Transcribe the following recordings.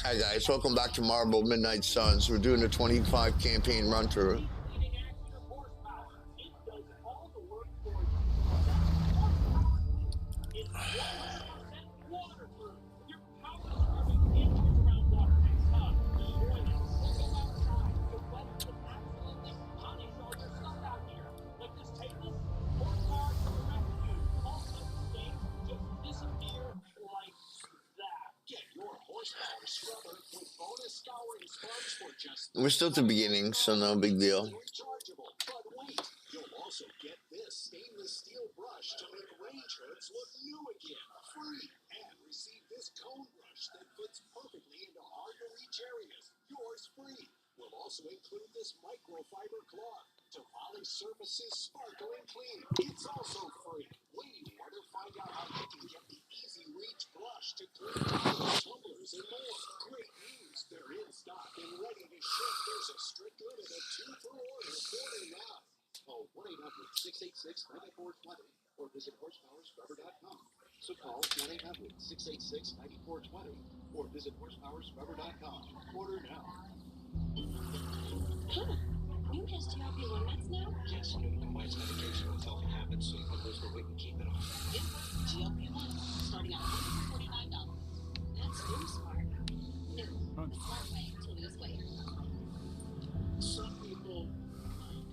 Hi guys, welcome back to Marble Midnight Suns. We're doing the 25 campaign run through. We're still at the beginning, so no big deal. You'll also get this stainless steel brush to make range hoods look new again, free. And receive this cone brush that fits perfectly into hard-to-reach areas. Yours free. We'll also include this microfiber cloth to polish surfaces sparkling clean. It's also free. Waiting more to find out how you can get the easy reach brush to clean towels, tumblers, and more. Great news! They're in stock and ready to ship. There's a strict limit of 2 per order. Order now. Call 1-800-686-9420 or visit horsepowerscrubber.com. So call 1-800-686-9420 or visit horsepowerscrubber.com. Order now. Huh. You has GLP-1 meds now? Yes, new combines medication with healthy habits so you can lose the weight and keep it off. Yep, GLP-1 starting at $149. That's new smart. New. The smart way to lose weight. Some people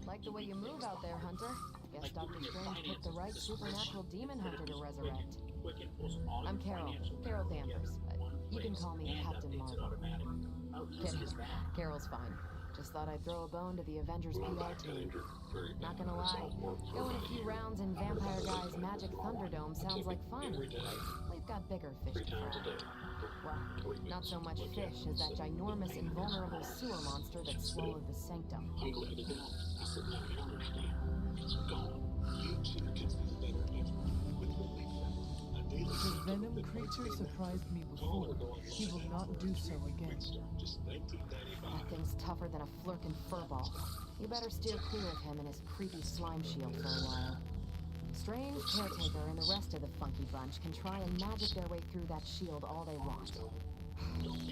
Like the way you move out there, Hunter. Guess Dr. Strange picked the right supernatural demon hunter to resurrect. I'm Carol. Carol Danvers. You can call me Captain Marvel. Kidding. Carol's fine. Just thought I'd throw a bone to the Avengers PR team. Not gonna lie, going a few rounds in Vampire Guy's Magic Thunderdome sounds like fun. We've got bigger fish to fry. Well, not so much fish as that ginormous invulnerable sewer monster that swallowed the Sanctum. I'm glad to know. So now we understand. Go. You too can feel better ever with Relief Venom. A daily The venom creature surprised me before. He will not do so again. Just $19.95. That thing's tougher than a flirkin' furball. You better steer clear of him and his creepy slime shield for a while. Strange, Caretaker, and the rest of the funky bunch can try and magic their way through that shield all they want.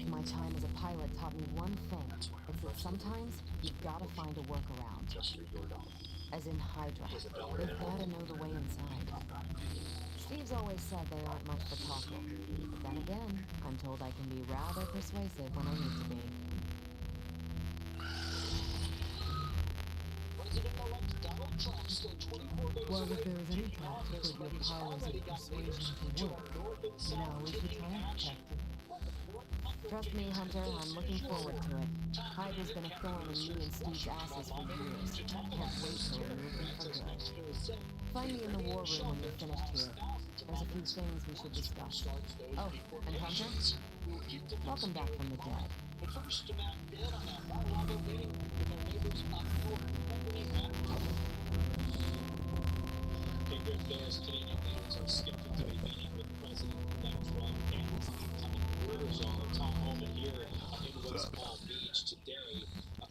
My time as a pilot taught me one thing. It's that sometimes you've gotta find a workaround. As in Hydra. They've gotta know the way inside. Steve's always said they aren't much for talking. But then again, I'm told I can be rather persuasive when I need to be. Well, if there is any path to put your powers of persuasion to work, now is the time, Captain. Trust me, Hunter, I'm looking forward to it. Hydra's been a thorn in me and Steve's asses for years. Can't wait to remove them for good. Find me in the war room when you're finished here. There's a few things we should discuss. Oh, and Hunter? Welcome back from the dead. Affairs Canadian leaders are scheduled to be meeting with President-elect Trump and his incoming orders on Tom Homan here in West Palm Beach today.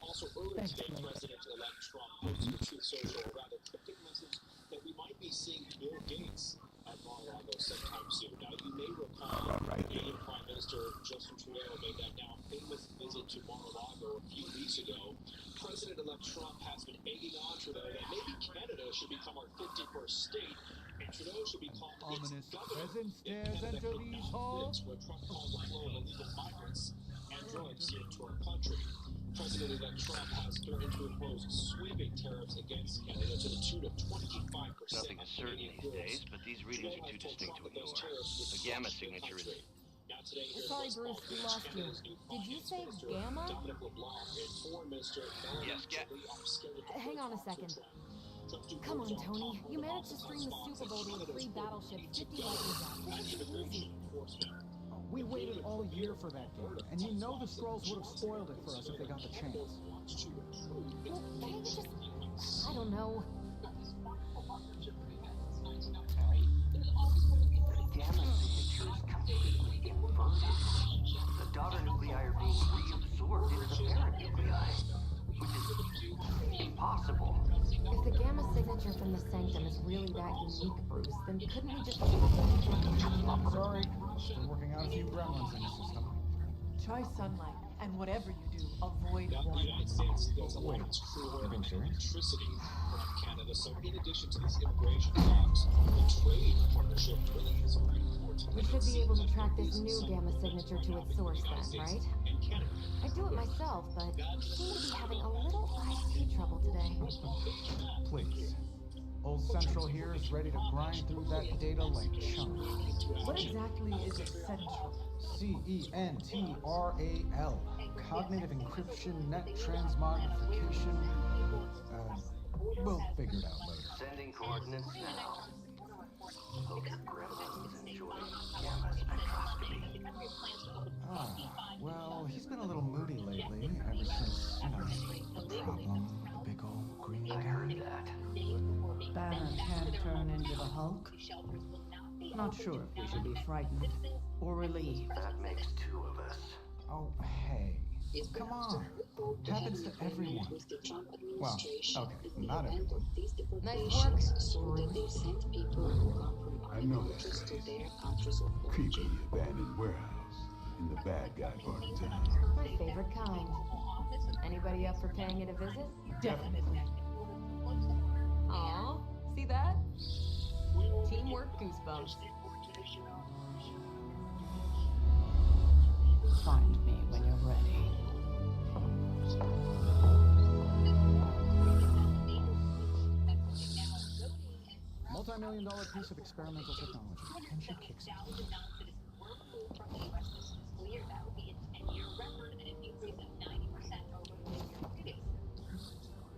Also earlier today, President-elect Trump posted a Truth Social, a rather cryptic message that we might be seeing Bill Gates at Mar-a-Lago sometime soon. Now, you may recall Canadian Prime Minister Justin Trudeau made that now famous visit to Mar-a-Lago a few weeks ago. President-elect Trump has been egging on Trudeau that maybe Canada should become our 51st state, and Trudeau should be called its Ominous governor. presence dares enter these halls. Where Trump called the flow of illegal migrants and drugs into our country. President-elect Trump has threatened to impose sweeping tariffs against Canada to the tune of 25%. Nothing is certain these days, but these readings are too distinct to ignore. The gamma signature is... Sorry, Bruce, we lost you. Did you say Gamma? Yes, Hang on a second. Come on, Tony. You managed to string the Super Bowl to a free battleship 50 light years out. This is easy. We waited all year for that game, and you know the Skrulls would have spoiled it for us if they got the chance. Well, can't you just... I don't know. Gamma signature is completely inverted. The daughter nuclei are being reabsorbed into the parent nuclei, which is impossible. If the Gamma signature from the Sanctum is really that unique, Bruce, then couldn't we just... Sorry, still working out a few gremlins in the system. Try sunlight, and whatever you do, avoid Now, the water. United States does a lot to store electricity from Canada. So, in addition to these immigration talks, the trade partnership really is very important. We should be able to track this new gamma signature to its source then, right? And Canada. I do it myself, but seem to be having a little IT trouble today. Please. Old Central here is ready to grind through that data like chunk. What exactly is Central? CENTRAL. Cognitive encryption, net transmogrification. We'll figure it out later. Sending coordinates now. Hope your grandma's enjoying gamma spectroscopy. Well, he's been a little moody lately, ever since, problem, big old green I guy. heard that. Banner can turn into the Hulk? Not sure if we should be frightened or relieved. That makes two of us. Oh, hey. Come on. Happens to everyone. Well, okay, not everyone. Nice work. I know that place. Creepy abandoned warehouse in the bad guy part of town. My favorite kind. Anybody up for paying it a visit? Definitely. Aw, see that? Teamwork goosebumps. Find me when you're ready. Multi-million-dollar piece of experimental technology. And she kicks it.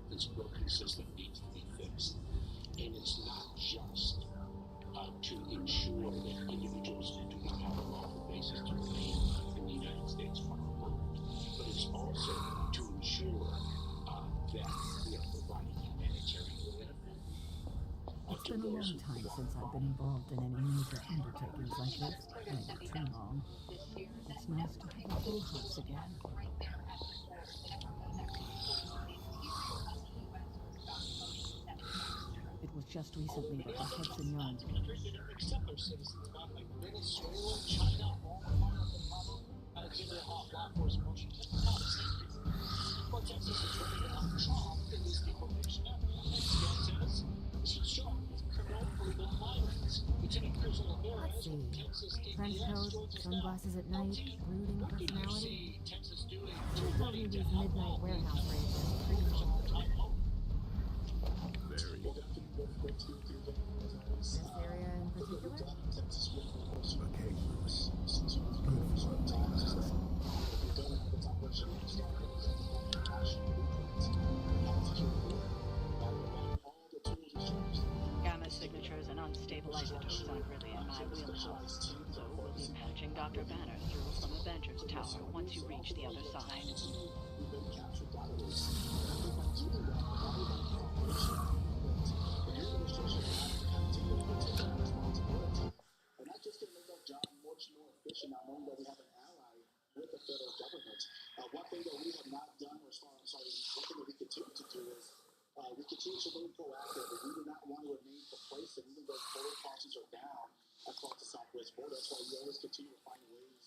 This broken system needs to be fixed. And it's not just to ensure that individuals do not have a lawful basis to remain in the United States are removed, but it's also to ensure that we are providing humanitarian relief. It's been a long time since I've been involved in any major undertakings like this. Maybe too long. It's nice to have a full house again. It was just recently that the Hudson Yards. Accept their citizens back like Venezuela, China, all Alexandria law enforcement motion. But Texas is trying to help Trump in this deportation effort. Texas should show criminal illegal migrants. Lieutenant Colonel Let's see. Trench coat, sunglasses at night, brooding personality. Texas doing Who told me these midnight warehouse raids are pretty cool? This area in particular? Gamma signatures and unstable isotopes aren't really in my wheelhouse. So we'll be patching Dr. Banner through from Avengers Tower once you reach the other side. And that just can make our job much more efficient, not knowing that we have an ally with the federal government. One thing that we have not done, one thing that we continue to do is we continue to remain proactive. We do not want to remain complacent, even though border crossings are down across the southwest border. That's why we always continue to find ways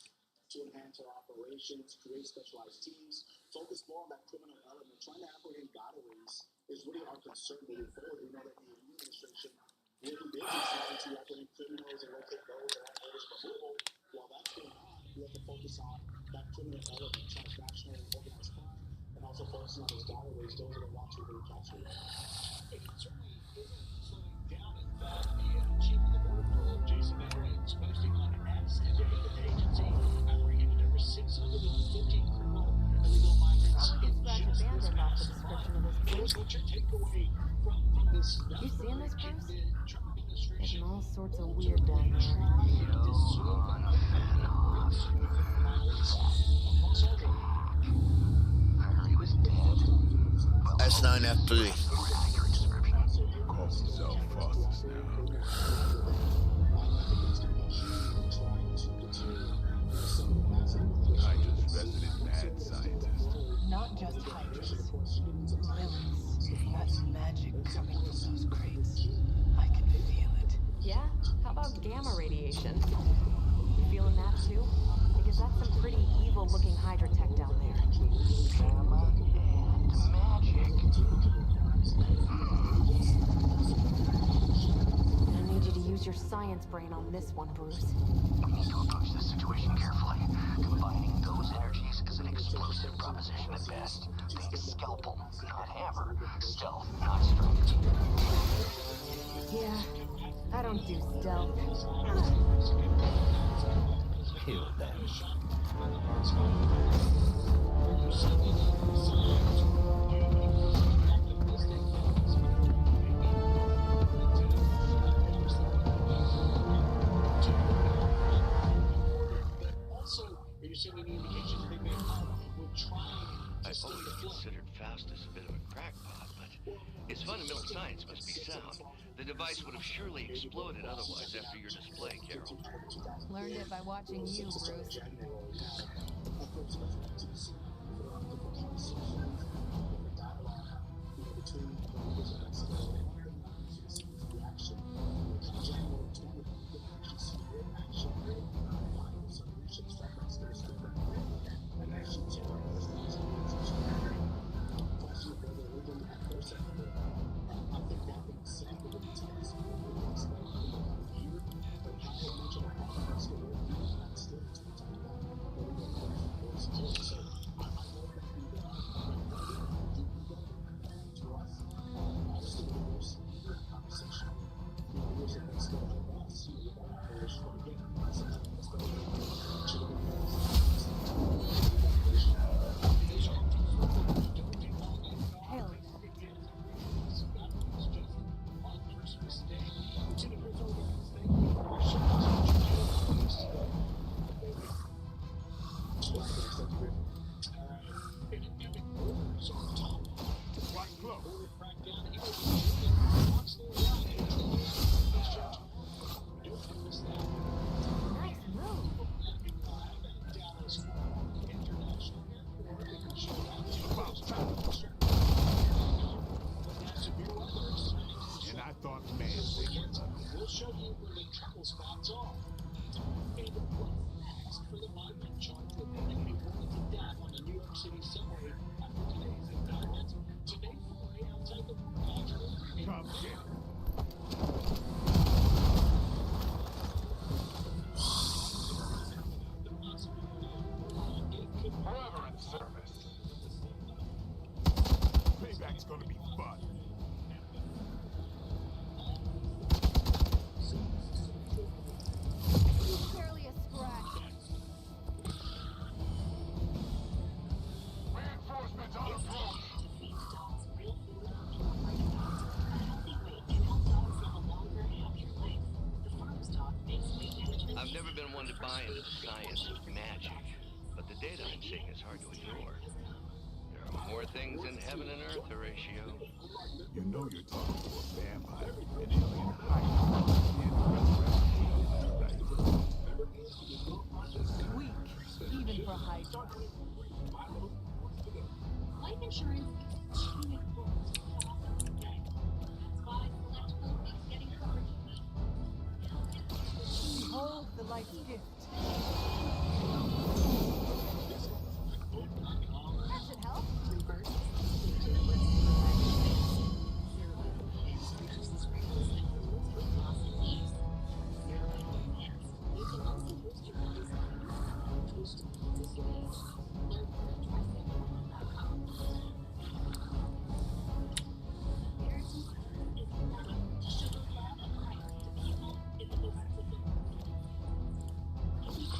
to enhance our operations, create specialized teams, focus more on that criminal element. Trying to apprehend gotaways is really our concern moving forward. We know that the new administration will be busy trying to apprehend criminals and locate those that have orders for removal. While that's going on, we have to focus on that criminal element, transnational and organized crime, and also focusing on those gotaways, those that want to really capture it. It certainly isn't slowing down. In fact, the chief of the border patrol, Jason Manway, is posting on X and the agency apprehended over 650 criminal illegal migrants. Probably could scratch a bandit off the description of this place. What's your takeaway from this? You seeing this place? Getting all sorts of weird down there. He was dead. S9F3. Call himself Faustus now. Hydra's resident mad scientist. Not just Hydras. Villains. That magic coming from those crates. I can feel it. Yeah? How about gamma radiation? You feeling that too? Because That's some pretty evil-looking Hydra tech down there. Gamma and magic. I need you to use your science brain on this one, Bruce. We need to approach this situation carefully. Combining those energies is an explosive proposition at best. Think scalpel, not hammer. Stealth, not strength. Yeah, I don't do stealth. Kill them. Also, are you seeing any indications they may would try to I've always considered Faustus a bit of a crackpot, but his fundamental science must be sound. The device would have surely exploded otherwise after your display, Carol. Learned it by watching you, Bruce. Payback's gonna be fun. Barely a scratch. Reinforcements on approach. I've never been one to buy into the science of magic, but the data I'm seeing is hard to ignore. There are more things in heaven and earth, Horatio. You know you're talking to a vampire, an alien hybrid, and a resurrected right? Weak, even for Hydra. Life insurance is extremely important. That's why Select keeps getting coverage. Behold the life's gift. That should help.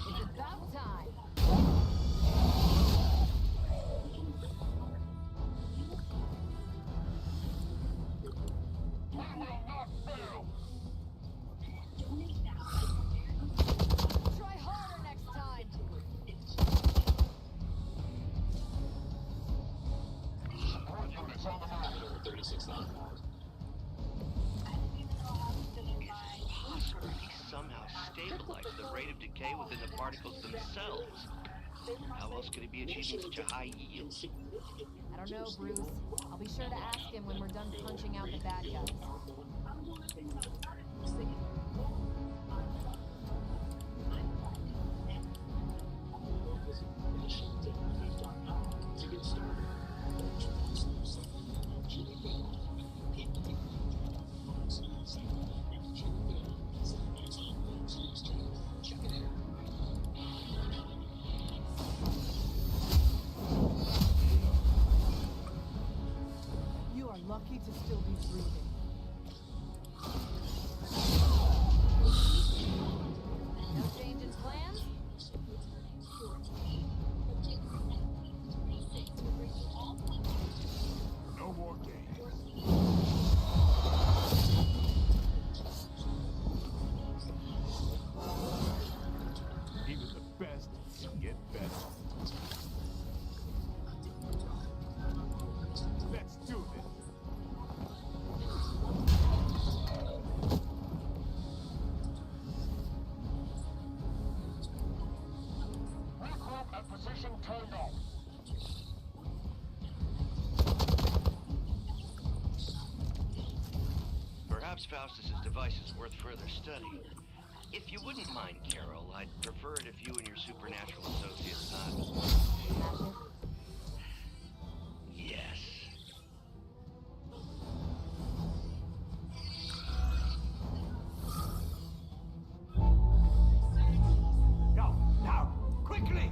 It's about time. Try harder next time. Support units on the move. 36,000. Possibly somehow stabilize the rate of decay within the particles themselves. How else could he be achieving such a high yield? I don't know, Bruce. I'll be sure to ask him when we're done punching out the bad guys. lucky to still be breathing. No change in plans? No more games. Even the best get better. Let's do this. Recall at position turned off. Perhaps Faustus's device is worth further study. If you wouldn't mind, Carol, I'd prefer it if you and your supernatural associates not... Yes. Go, now, quickly!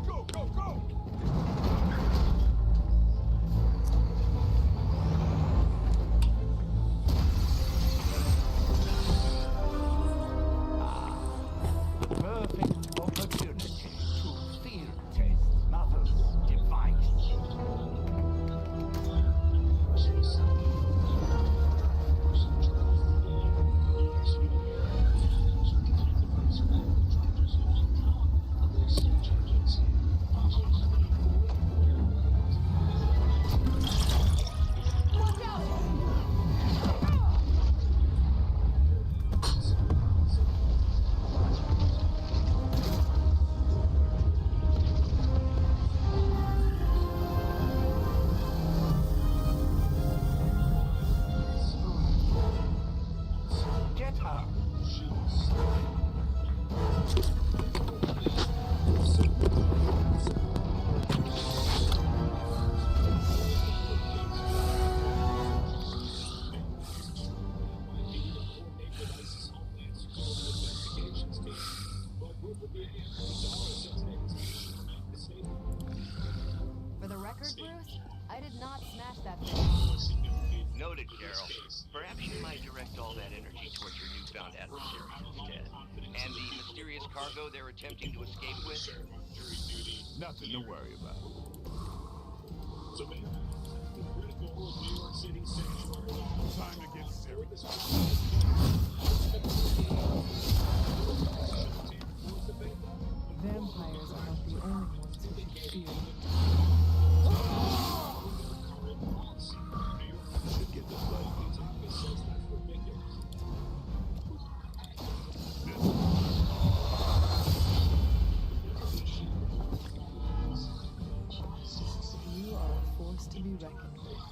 Go, go, go! Perfect opportunity to field test Mother's device. Get her! For the record, Bruce, I did not smash that thing. Noted, Carol. Perhaps you might direct all that energy towards your newfound adversaries instead. And the mysterious cargo they're attempting to escape with? Nothing to worry about. Time to get serious. Vampires are not the only ones who should fear. Should get the blood moving. You are a force to be reckoned with.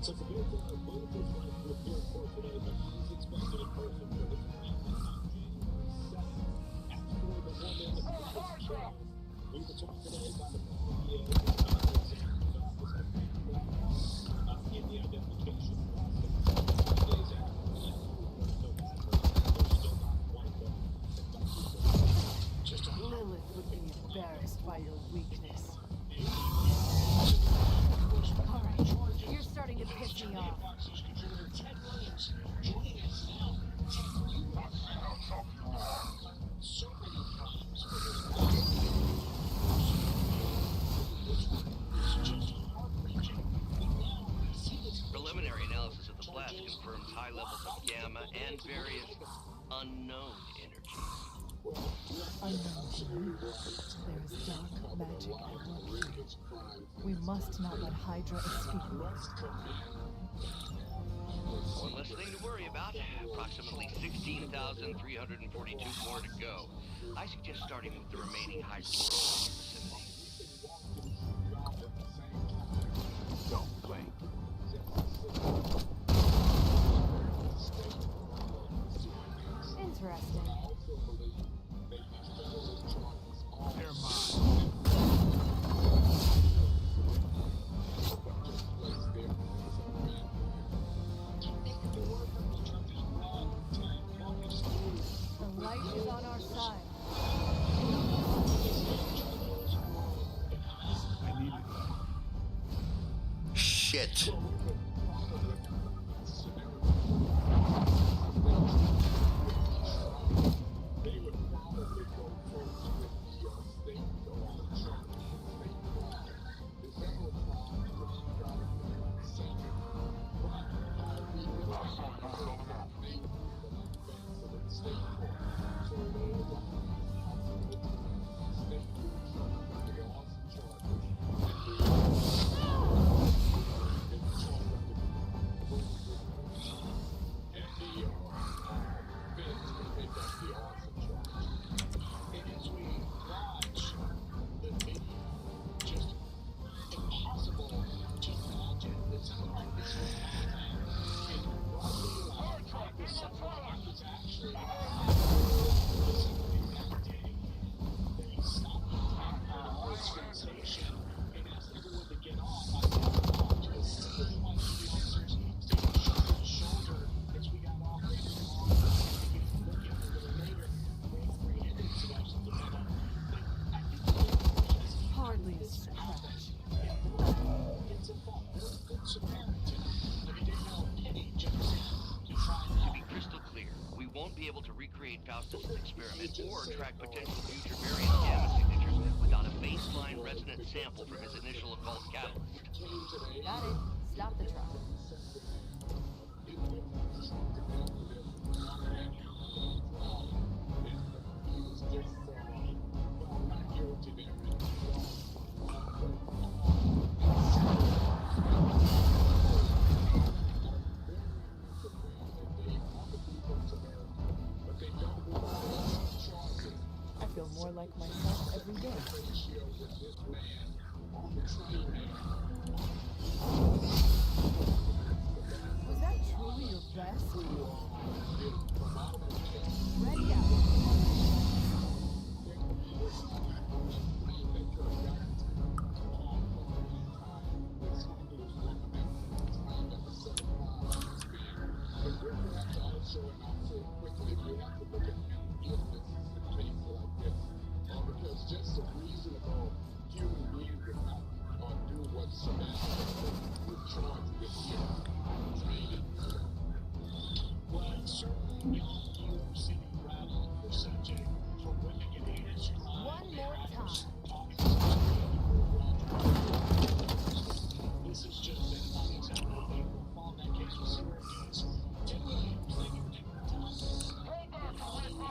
So the big both his wife were here for today, but he's expected in person for the January 7th. As for the woman in the trial, we were talking today about the in the identification process. 5 days after Lilith would be embarrassed by your weakness. Alright, you're starting to piss me off. Preliminary analysis of the blast confirms high levels of gamma and various unknown energies. Unknown. There is dark magic at work here. We must not let Hydra escape. One less thing to worry about. Approximately 16,342 more to go. I suggest starting with the remaining Hydra vicinity. Don't blink. Interesting. They're mine. The light is on our side. shit. Hardly a scratch. To be crystal clear, we won't be able to recreate Faustus' experiment or track potential future variant gamma signatures without a baseline resonant sample from his initial occult catalyst. Got it. Stop the truck. I feel more like myself every day. Was that truly your best? Ready up. One more time.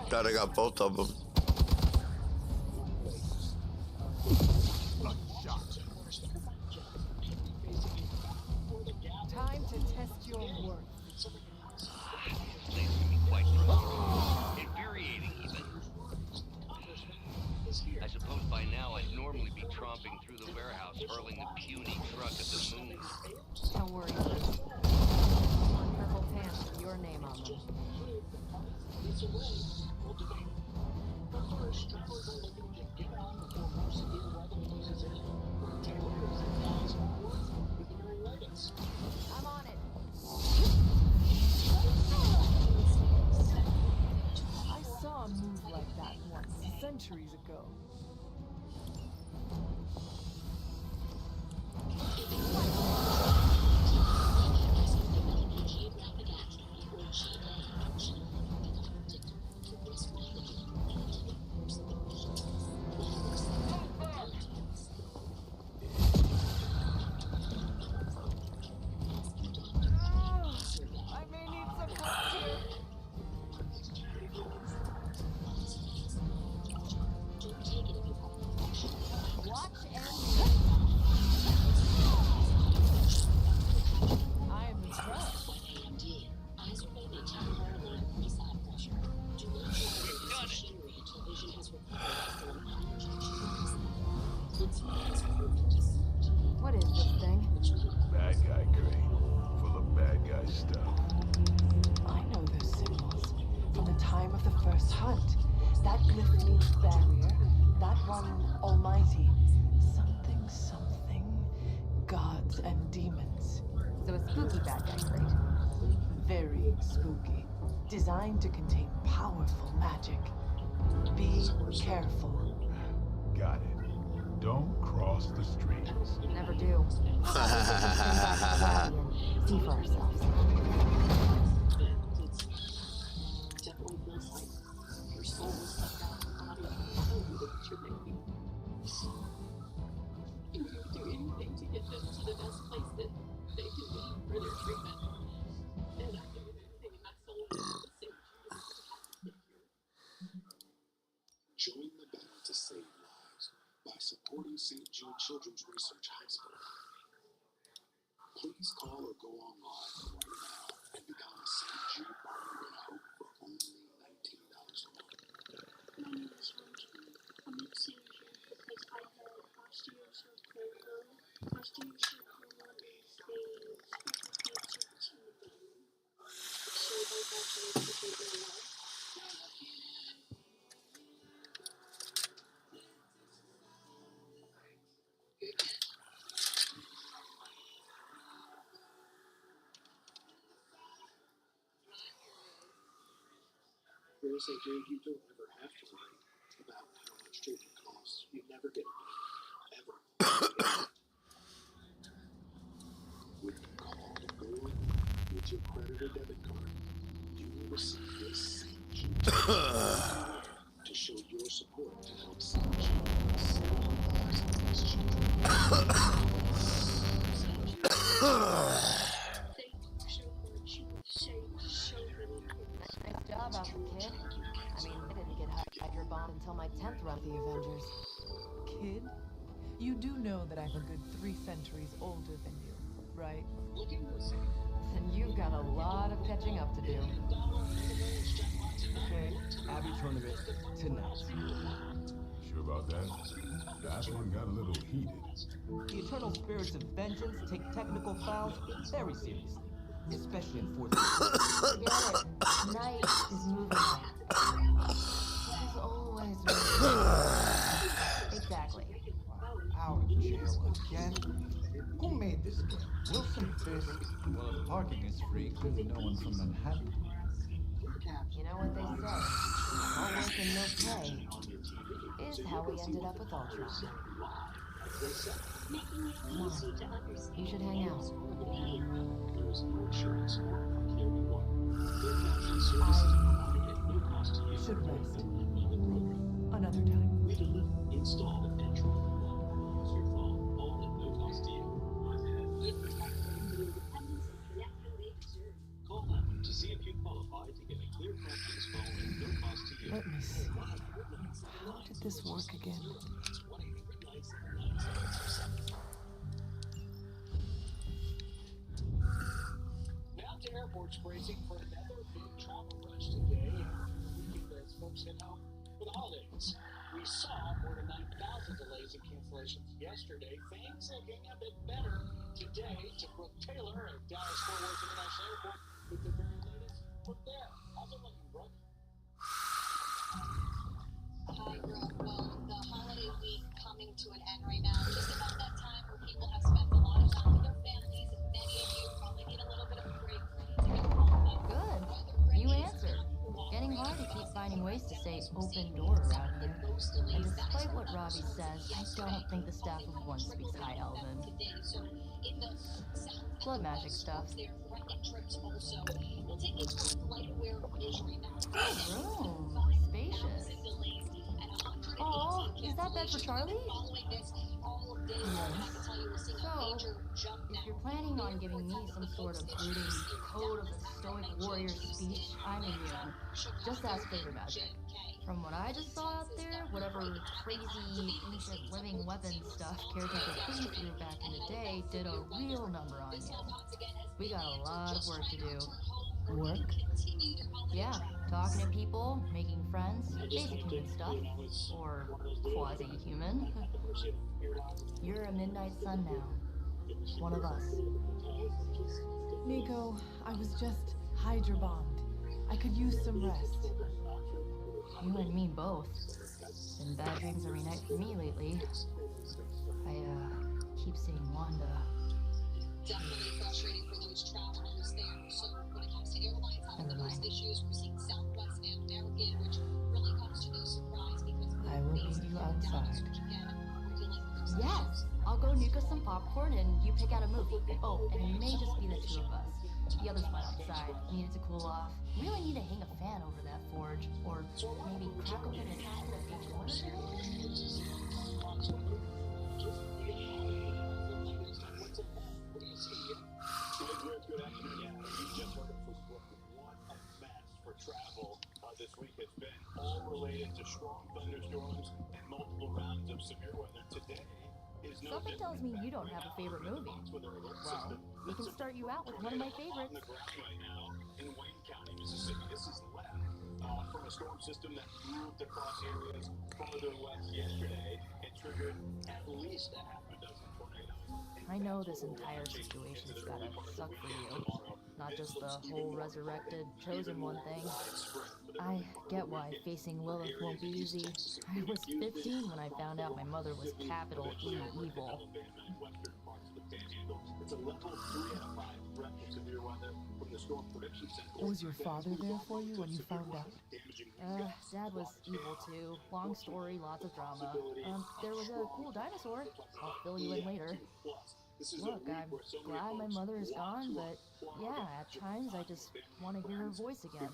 God, I got both of them. Time to test your worth. These things can be quite frustrating. Infuriating, even. I suppose by now I'd normally be tromping through the warehouse, hurling the puny truck at the moon. Don't worry. Purple pants with your name on them. I'm on it. I saw a move like that once, centuries ago. I may need some help here. Watch and I am impressed. what is this thing? Bad guy crate. Full of bad guy stuff. I know those symbols from the time of the first hunt. That glyph means barrier. That one, almighty. Something. Gods and demons. So a spooky bad guy crate. Very spooky. Designed to contain powerful magic. Be careful. Got it. Don't cross the streams. Never do. See for ourselves. Definitely feels like your soul is sucked out of your body and tell you that you're making. You would do anything to get them to the best place that they can be for their treatment. And I do anything in my soul to save you. Join the battle to save lives by supporting St. Jude Children's Research Hospital. Please call or go online right now and become a St. Jude Partner in Hope for only $19 a month. My name is Rachel. I'm a senior because I had osteoarthritis protocol. Osteoarthritis protocol is a cancer chemotherapy. So I got to take my life. Whereas I do, you don't ever have to worry about how much treatment costs. You never get it back. Ever. When you call to go with your credit or debit card, you will receive this St. Jude to show your support to help St. Jude save the lives of these children. Nice job out there, kid. I mean, I didn't get Hydra Bomb until my 10th run of the Avengers. Kid, you do know that I'm a good 3 centuries older than you, right? Then you've got a lot of catching up to do. Okay, Abby tournament tonight. Sure about that? Last one got a little heated. The eternal spirits of vengeance take technical fouls very seriously, especially in 4th grade. Get it. Night is movie night. It is always movie night. Exactly. Out of jail again? Who made this game? Wilson Fisk? Well, if parking is free, clearly no one from Manhattan. You know what they say? All work and no play is how we ended up with Ultron. Making it Come on. easy to understand. You should hang out. There is no insurance or clear water. Their caption services provided at no cost to you. Should rest. The program. Another time. Install and try use your phone, all at no cost to you. Give protect them the independence and connect how they deserve. Call now to see if you qualify to get a clear captions phone at no cost to you. Let me see. How did this work again? It's 1-800-979-7777. Now to airports bracing for another big travel rush today. Weekend as folks head out for the holidays. We saw more than 9,000 delays and cancellations yesterday. Things looking a bit better today to Brooke Taylor at Dallas-Fort Worth International Airport with the very latest from there. How's it looking, Brooke? Hi, Brooke. Well, the holiday week coming to an end right now. Just about that time where people have spent a lot of time with their families. Many of you probably need a little bit of a break, ready to get home. Good. You answered. Getting hard to keep finding ways to say open door around here. And despite what Robbie says, I don't think the staff of one speaks High Elven. Blood magic stuff. Room. Spacious. Oh, is that bed for Charlie? Yes. So, if you're planning on giving me some sort of brooding code of the stoic warrior speech, I'm immune. Just ask Favor Magic. From what I just saw out there, whatever crazy ancient living weapon stuff Caretaker Queen threw back in the day did a real number on you. We got a lot of work to do. Work? Yeah, talking to people, making friends, basic human stuff. Or quasi-human. You're a Midnight Sun now. One of us. Nico, I was just Hydra bombed. I could use some rest. You and me both. Been bad dreams every night for me lately. I, keep seeing Wanda. Definitely frustrating for those travelers there. So when it comes to airlines having the most issues, we're seeing Southwest and American, which really comes to no surprise because I will meet you outside. Yes, I'll go nuke us some popcorn and you pick out a movie. Oh, and it may just be the two of us. The others went outside, needed to cool off. Really need to hang a fan over that forge, or maybe crack open a packet of H1. Good afternoon. Yeah, you just heard it from Brooklyn. What a mess for travel this week has been, all related to strong thunderstorms and multiple rounds of severe weather. Today is no Something tells me you don't have a favorite movie. Well, we can start you out with one of my favorites. On the ground right now in Wayne County, Mississippi. This is left from a storm system that moved across areas farther west yesterday. It triggered at least a half a dozen tornadoes. I know this entire situation's gotta suck for you. Not just the whole resurrected, chosen one thing. I get why facing Lilith won't be easy. I was 15 when I found out my mother was capital E evil. It's a level 3 out of 5 threat of severe weather from the storm prediction center. Was your father there for you when you found out? Dad was evil too. Long story, lots of drama. There was a cool dinosaur. I'll fill you in later. Look, I'm glad my mother is gone, but yeah, at times I just want to hear her voice again.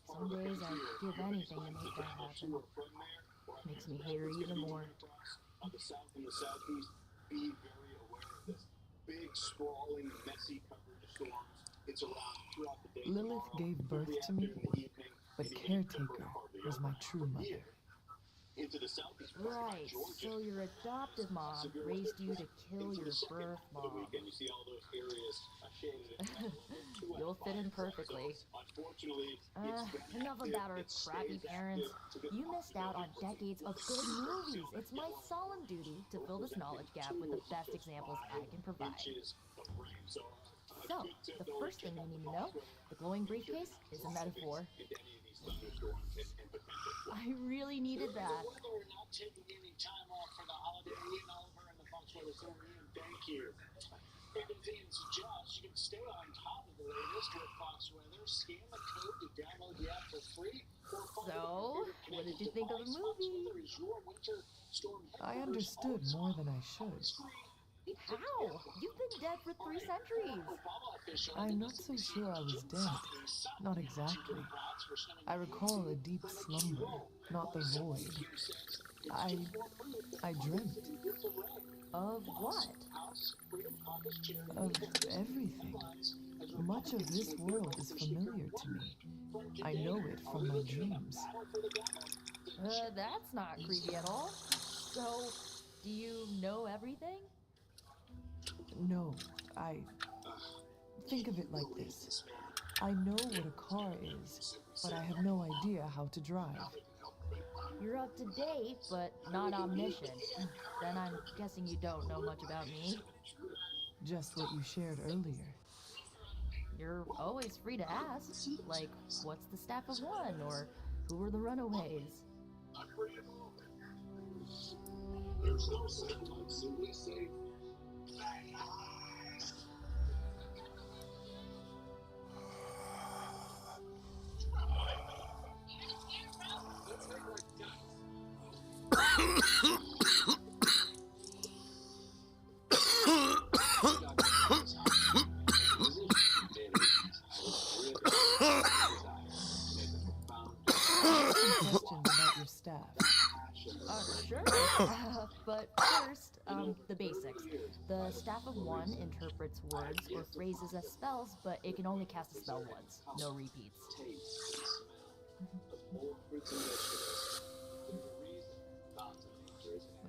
Some days I'd give anything to make that happen. Makes me hate her even more. The south and the southeast, be very aware of this. Big, sprawling, messy coverage of storms. It's around throughout the day. Lilith gave birth to me, but Caretaker was my true mother. Into the southeast. Right, so your adoptive mom raised you to kill your birth mom. You see all those areas shaded. You'll fit in perfectly. Unfortunately, enough about our crappy parents. You missed out on decades of good movies. It's my solemn duty to fill this knowledge gap with the best examples I can provide. So, the first thing you need to know, the glowing briefcase is a metaphor. I really needed that. Whether or not taking any time off for the holiday, Ian Oliver and the Fox Weather Center, Ian, thank you. And as Ian suggests, you can stay on top of the latest with Fox Weather. Scan the code to download the app for free. So, what did you think of the movie? I understood more than I should. How? You've been dead for 3 centuries. I'm not so sure I was dead. Not exactly. I recall a deep slumber, not the void. I dreamt. Of what? Of everything. Much of this world is familiar to me. I know it from my dreams. That's not creepy at all. So, do you know everything? No, think of it like this. I know what a car is, but I have no idea how to drive. You're up to date, but not omniscient. Then I'm guessing you don't know much about me. Just what you shared earlier. You're always free to ask, like, what's the staff of one, or who are the runaways? There's no sound like simply say, Questions about your staff. Sure. But first, the basics. The staff of one interprets words or phrases as spells, but it can only cast a spell once. No repeats.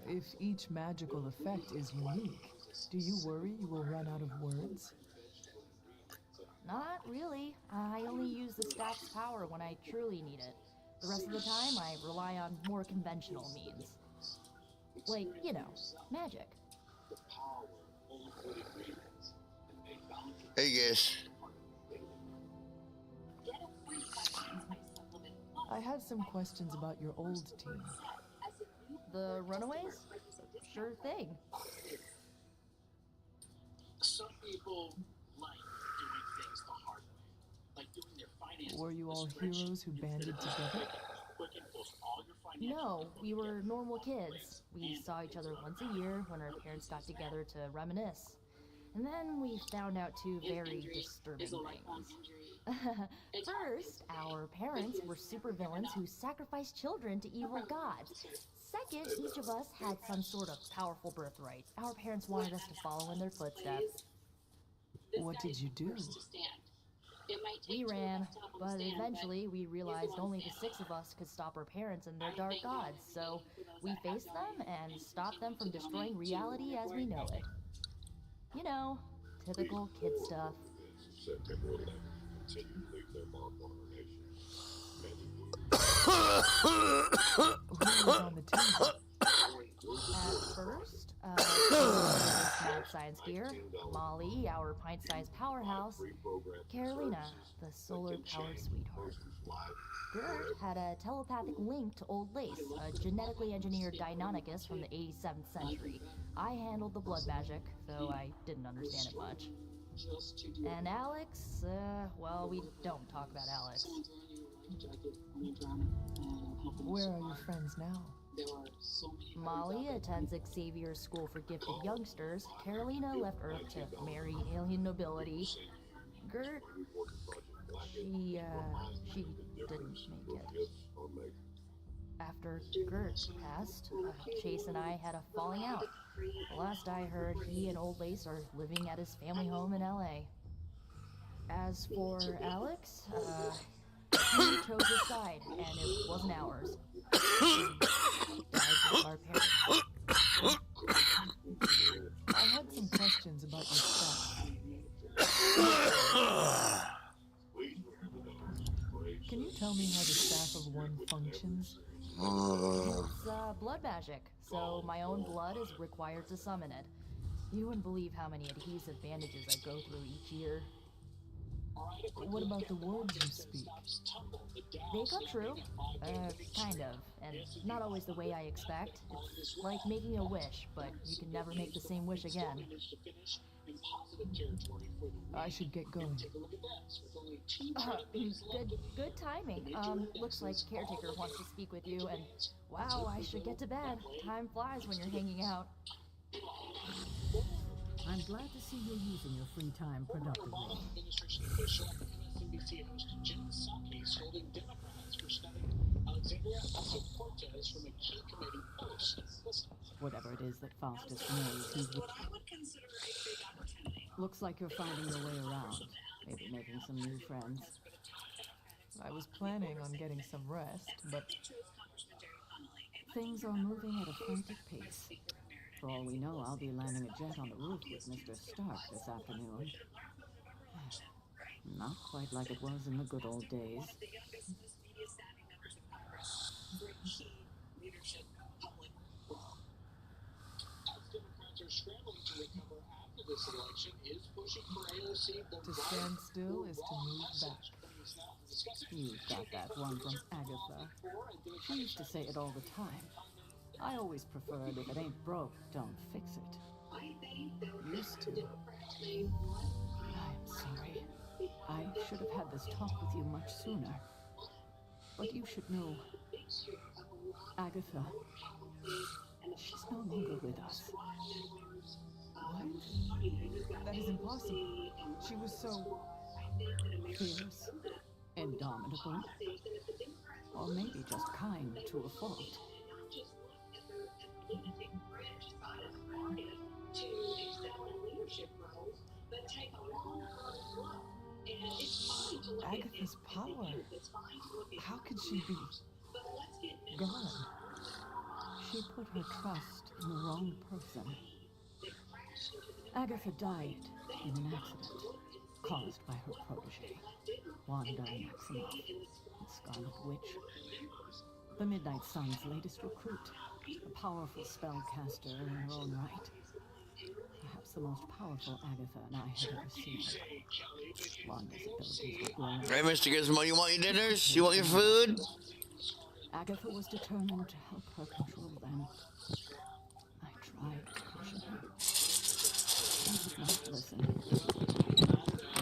If each magical effect is unique, do you worry you will run out of words? Not really. I only use the staff's power when I truly need it. The rest of the time, I rely on more conventional means. Like, you know, magic. Hey, guys. I had some questions about your old team. The Runaways? Sure thing. some people like doing things the hard way, like doing their finances. Were you all heroes who banded together? No, we were normal kids. We saw each other once a year when our parents got together to reminisce. And then we found out two very disturbing things. First, our parents were supervillains who sacrificed children to evil gods. Second, each of us had some sort of powerful birthright. Our parents wanted us to follow in their footsteps. What did you do? We ran, but eventually we realized only the six of us could stop our parents and their dark gods, so we faced them and stopped them from destroying reality as we know it. You know, typical kid stuff. September 11th, continue to leave their mark on our nation. Who was on the team? At first, Mad Science Gear, Molly, our pint-sized powerhouse, Carolina, the solar-powered sweetheart. Gert had a telepathic link to Old Lace, a genetically engineered Deinonychus from the 87th century. I handled the blood magic, though I didn't understand it much. And Alex, well, we don't talk about Alex. Where are your friends now? Molly attends Xavier's School for Gifted Youngsters. Carolina left Earth to marry alien nobility. Gert, she didn't make it. After Gert passed, Chase and I had a falling out. The last I heard, he and Old Lace are living at his family home in LA. As for Alex, he chose his side, and it wasn't ours. Our parents. I had some questions about your stuff. Can you tell me how the Staff of One functions? It's blood magic, so my own blood is required to summon it. You wouldn't believe how many adhesive bandages I go through each year. What about the words you speak? They come true. Kind of. And not always the way I expect. It's like making a wish, but you can never make the same wish again. I should get going. Good timing. Looks like Caretaker wants to speak with you, and wow, I should get to bed. Time flies when you're hanging out. I'm glad to see you're using your free time productively. Whatever it is that Faustus knows, he's... Looks like you're finding your way around. Maybe making some new friends. I was planning on getting some rest, but... Things are moving at a frantic pace. For all we know, I'll be landing a jet on the roof with Mr. Stark this afternoon. Not quite like it was in the good old days. To stand still is to move back. You've got that one from Agatha. She used to say it all the time. I always preferred, if it ain't broke, don't fix it. Used to. I'm sorry. I should have had this talk with you much sooner. But you should know, Agatha, she's no longer with us. What? That is impossible. She was so... fierce, indomitable, or maybe just kind to a fault. Agatha's power. How could she be gone? She put her trust in the wrong person. Agatha died in an accident caused by her protege, Wanda Maximoff, the Scarlet Witch. The Midnight Sun's latest recruit, a powerful spellcaster in her own right. Perhaps the most powerful Agatha and I had ever seen. Wanda's abilities were grown. Hey, Mr. Gizmo, you want your dinners? You want your food? Agatha was determined to help her control them. I tried pushing her. She would not listen.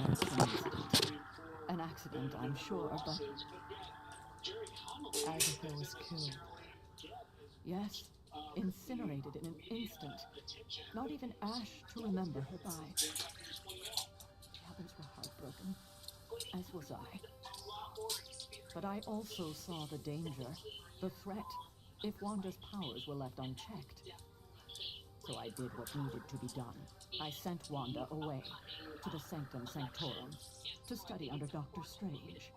That's an accident. An accident, I'm sure, but... Agatha. Carter was killed. Yes, incinerated in an instant. Not even ash to remember her by. The others were heartbroken, as was I. But I also saw the danger, the threat, if Wanda's powers were left unchecked. So I did what needed to be done. I sent Wanda away, to the Sanctum Sanctorum, to study under Doctor Strange.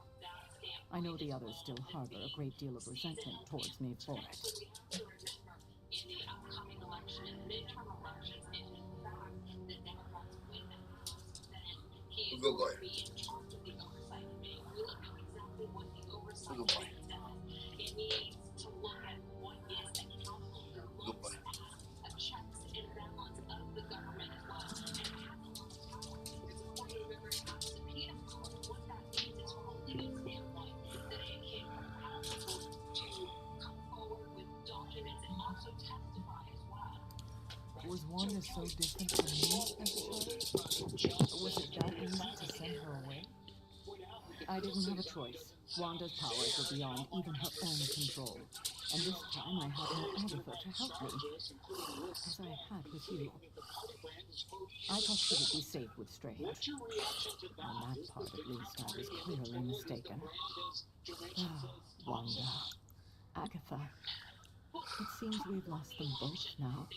I know the others still harbor a great deal of resentment towards me for it. Good boy. Good boy. Good boy. Was Wanda so different from me as a child? Or was it that easy to send her away? I didn't have a choice. Wanda's powers were beyond even her own control. And this time I had no Agatha to help me, as I had with you. I thought she would be safe with Strange. On that part, at least, I was clearly mistaken. Ah, Wanda. Agatha. It seems we've lost them both now.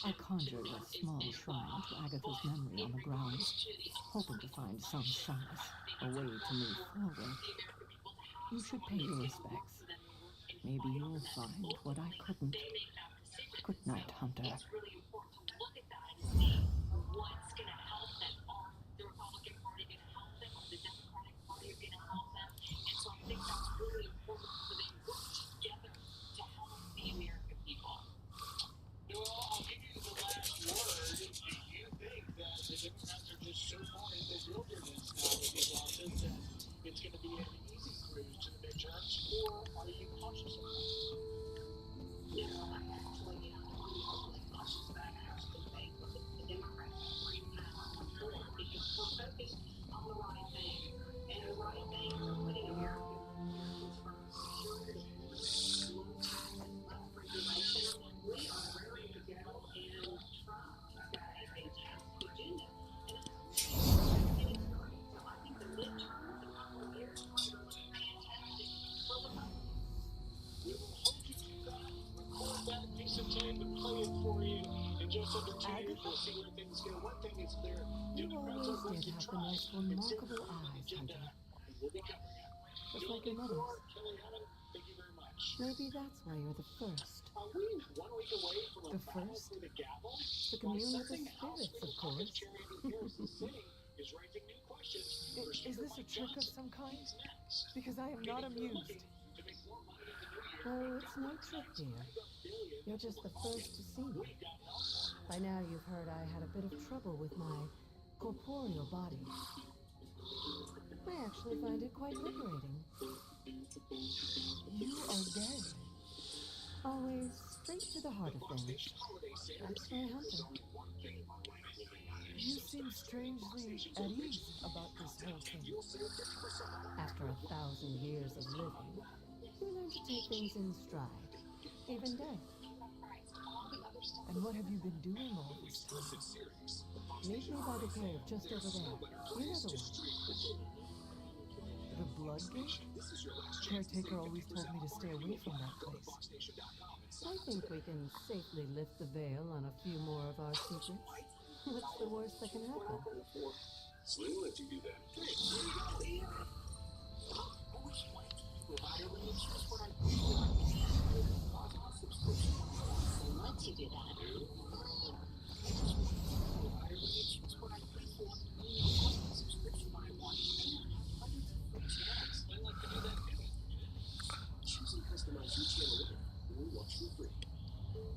I conjured a small shrine to Agatha's memory on the ground, hoping to find some solace, a way to move forward. You should pay your respects. Maybe you'll find what I couldn't. Good night, Hunter. So far in the wilderness now with these losses that it's going to be an easy cruise to the midterms, or are you cautious of that? No, I actually am really cautious that I actually think the Democrats right now forward because we're focused on the right thing, and the right thing is putting Americans first. Regulation, we are ready to go, and Trump got a fantastic agenda. Some time to play it for you in just under 2 years. We'll see where things go. One thing is clear. You always did have the most remarkable eyes, Hunter. Just like your mother's. Thank you very much. Maybe that's why you're the first. Are we 1 week away from the first? To commune with the spirits, of course. Is this a trick of some kind? Because I am not amused. Oh, it's no trick, dear. You're just the first to see me. By now you've heard I had a bit of trouble with my corporeal body. I actually find it quite liberating. You are dead. Always straight to the heart of things. That's my Hunter. You seem strangely at ease about this whole thing. After 1,000 years of living, you learn to take things in stride, even death. And what have you been doing all this time? Meet me by the cave just over there. You know the one. The Blood Gate? Caretaker always told me to stay away from that place. I think we can safely lift the veil on a few more of our secrets. What's the worst that can happen? Slim let you do that. Once you do that, choosing customized each channel will watch for free.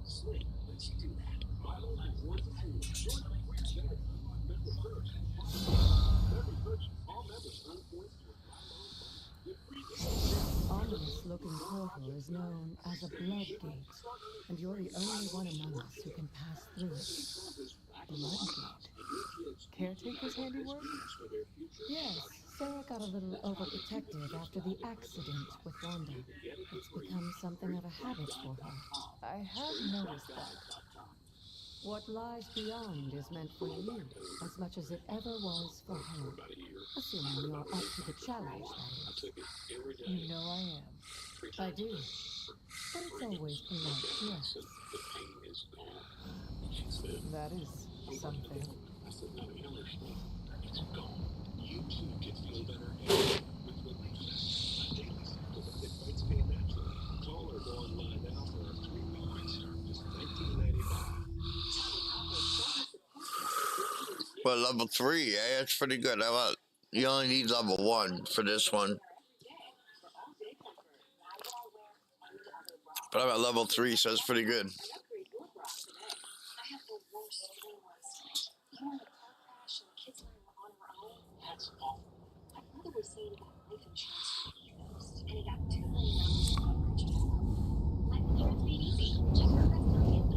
Sling lets you do that. Milo rewards the food. Join the Reach Better. Member first. Every purchase, all members earn points for Ominous looking portal is known as a blood gate, and you're the only one among us who can pass through it. Blood gate. Caretaker's handiwork? Yes, Sarah got a little overprotective after the accident with Wanda. It's become something of a habit for her. I have noticed that. What lies beyond is meant for you as much as it ever was for her. Assuming you're up to the challenge, that is. You know I am. I do. But it's always polite to ask. That is something. I said, no, you don't understand. It's gone. You too can feel better with relief. Daily sample that invites me naturally. Call or go online now for our 3-week quick start. Just $19.95. Well, level 3, eh? That's pretty good. How about, you only need level 1 for this one. But I'm at level 3, so it's pretty good. That's awful. My brother was saying about life insurance and he got $2 million coverage. Life insurance made easy. Check your best money and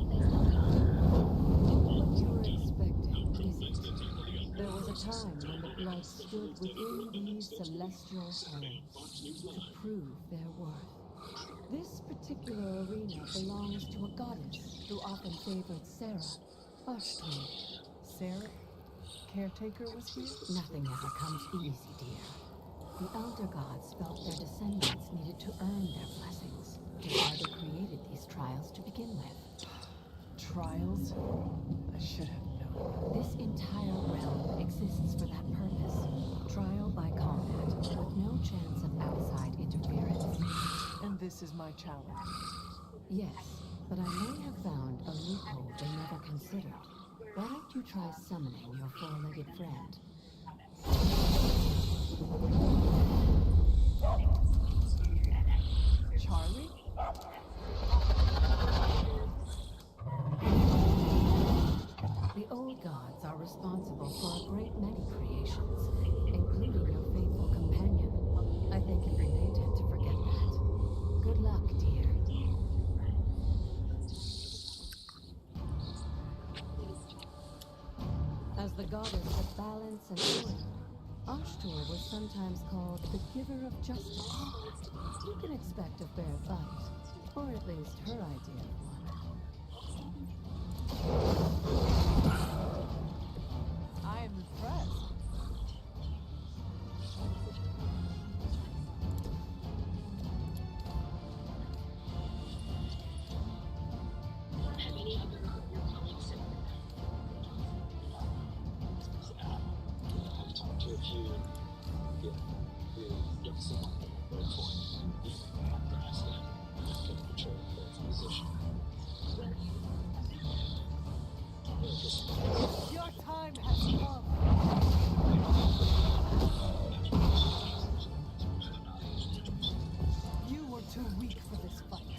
What you were expecting, isn't it? There was a time when the blood stood within these celestial halls to prove their worth. This particular arena belongs to a goddess who often favored Sarah, Ashton. Sarah? Caretaker was here? Nothing ever comes easy, dear. The elder gods felt their descendants needed to earn their blessings. That's why they created these trials to begin with. Trials? I should have known. This entire realm exists for that purpose. Trial by combat, with no chance of outside interference. And this is my challenge. Yes, but I may have found a loophole they never considered. Why don't you try summoning your four-legged friend? Charlie? The old gods are responsible for a great many creations, including your faithful companion. I think even they tend to forget that. Good luck, dear. As the goddess of balance and order, Ashtur was sometimes called the giver of justice. You can expect a fair fight, or at least her idea of one. I am impressed. Have any other of your colleagues said I've talked to a few. Yeah, you're someone very important. After I asked them, took control of their position. Your time has come. You were too weak for this fight.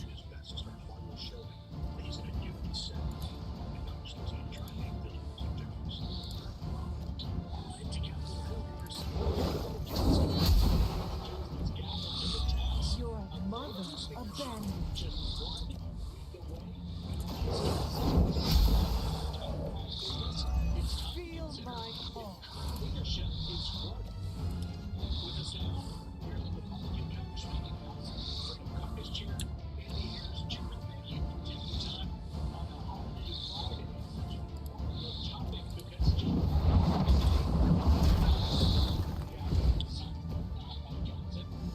Your mother abandoned you. Feel my call. Leadership is one. With us now, we're the Republican member speaking house. Freedom Caucus Chair, and the year's Chairman. Thank you for taking the time on a holiday Friday. Topic because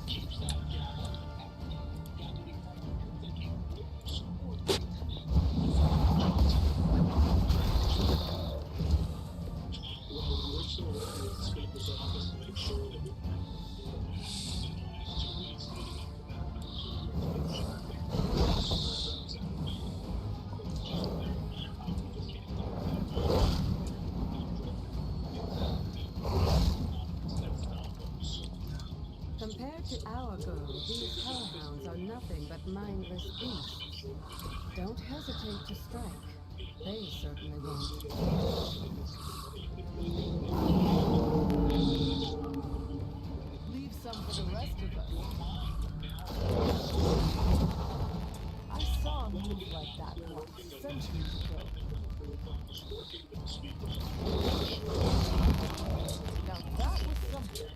keeps that gap. Got to be part of your thinking. Support. We're still working with the Speaker's office to make sure that we in the last 2 weeks leading up Compared to our girl, these hellhounds are nothing but mindless beasts. Don't hesitate to strike. They certainly won't. Leave some for the rest of us. I saw a move like that once, centuries ago. Now that was something.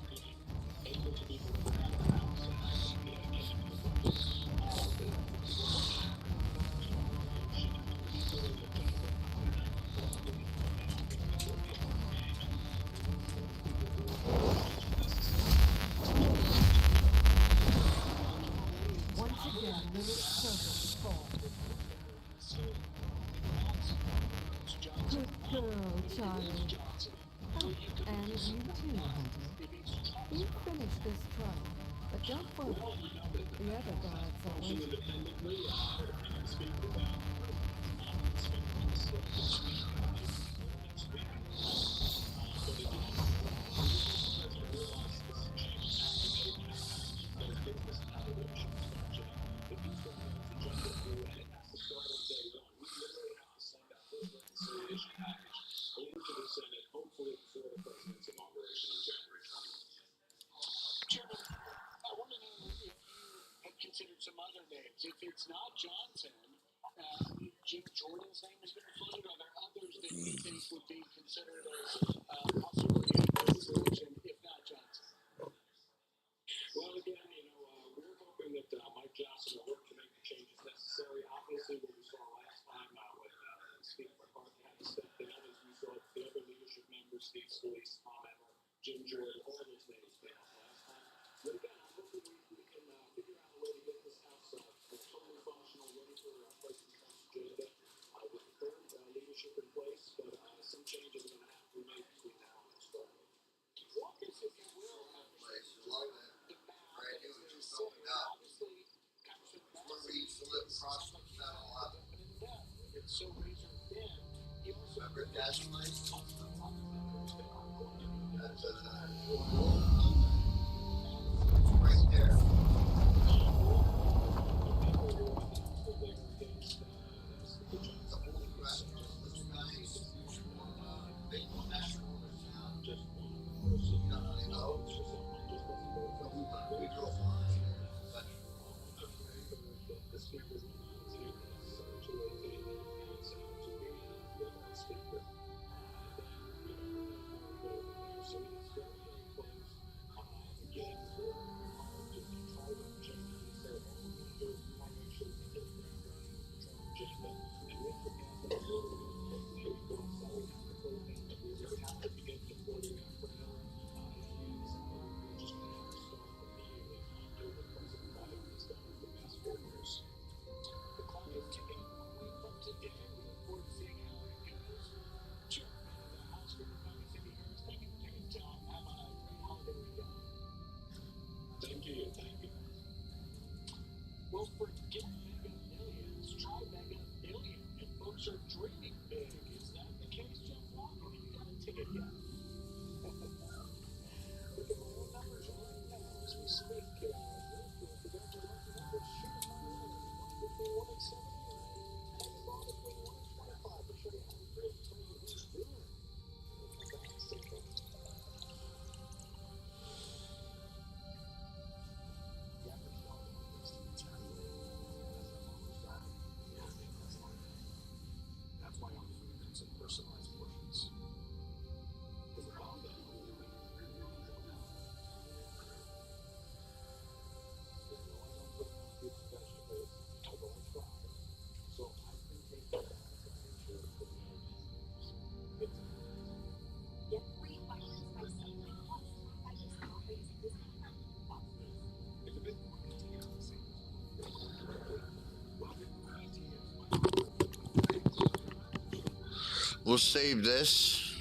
Charlie. Oh, and you too, Hunter. You finished this trial, but don't worry. The other guards are waiting. Chairman, I want to know if you have considered some other names. If it's not Johnson, Jim Jordan's name has been floated. Are there others that you think would be considered as possibly a solution, if not Johnson? Well, again, we're hoping that Mike Johnson will work to make the changes necessary. Obviously, what we saw last time when Steve McCarthy had to step down, as we saw the other leadership members, Steve Scalise, Tom Emmer, Jim Jordan, all those names came up last time. But again, hopefully we can figure out a way to get this house totally functional, ready for President Trump's agenda with the current leadership in place. But some changes are going to have to be made between now and next fall. Walk us, if you will, the map that is set. Obviously, it's so razor thin. You also remember Gaslight? Right there. Thank you. Well, forget mega millions, try mega billion. And folks are dreaming big. Is that the case, Jeff Walker? You got a ticket yet? Look at my own numbers right now as we speak. The between 1 and 70 and the ball between 1 and 25. I'll show you how to tell you who's doing. That's why I'm doing some personalized portions. Because the bomb that so I can take that to make sure that Get free items by Sunlight Plus. I just saw basic discount. it's a bit more We'll save this.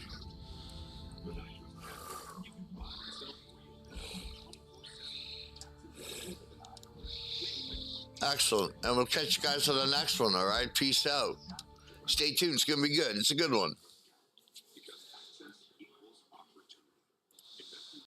Excellent. And we'll catch you guys on the next one, all right? Peace out. Stay tuned. It's going to be good. It's a good one.